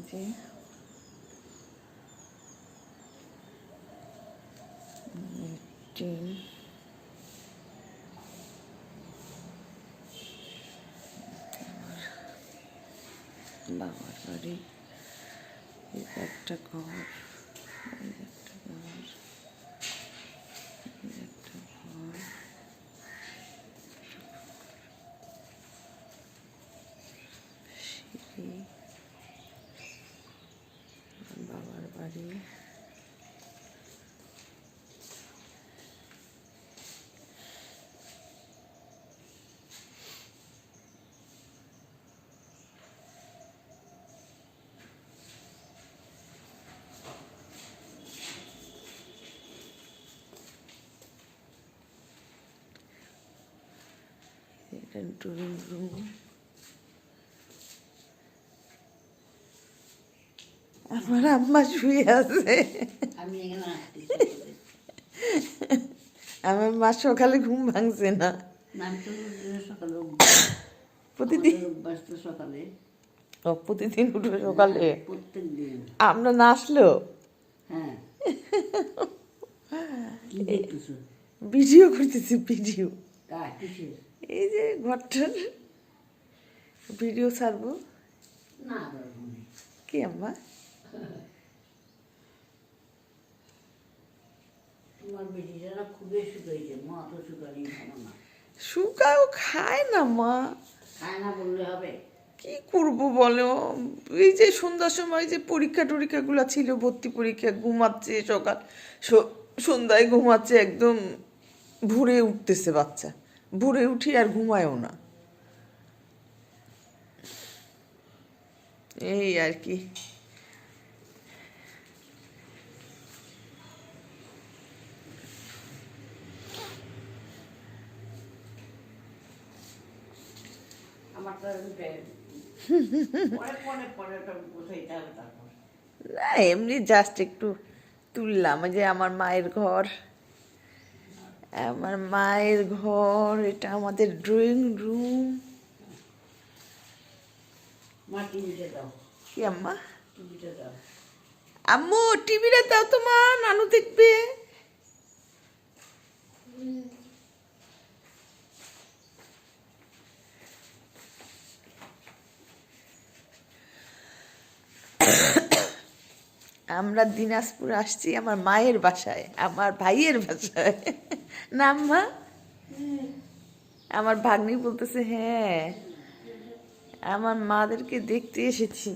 যে ট্রেন বাবার বাড়ি, একটা ঘর, একটা ঘর, একটা ঘর, সিঁড়ি, বাবার বাড়ি, এটা ড্রয়িং রুম। আমার আম্মা শুয়ে আছে, আমার মা সকালে ঘুম ভাঙছে না। প্রতিদিন প্রতিদিন উঠবে সকালে, আমরা না আসলেও ভিডিও করতেছি, ভিডিও এই যে ঘরটার ভিডিও ছাড়বো। কি আম্মা শুকাও খায় না মা, কি করবো বলো। এই যে সন্ধ্যার সময় যে পরীক্ষা টরীক্ষাগুলো ছিল, ভর্তি পরীক্ষা, ঘুমাচ্ছে সকাল সন্ধ্যায় ঘুমাচ্ছে, একদম ভোরে উঠতেছে বাচ্চা, ভোরে উঠি আর ঘুমায়ও না, এই আর কি। না এমনি জাস্ট একটু তুললাম। যে আমার মায়ের ঘর, আমার মায়ের ঘর, এটা আমাদের ড্রয়িং রুম। কি আম্মা? আম্মু টিভিটা দাও তো মা, নানু দেখবে। আমরা দিনাজপুর আসছি আমার মায়ের বাসায়, আমার ভাইয়ের বাসায়। না আম্মা? আমার ভাগ্নি বলতেছে হ্যাঁ, আমার মাদেরকে দেখতে এসেছি।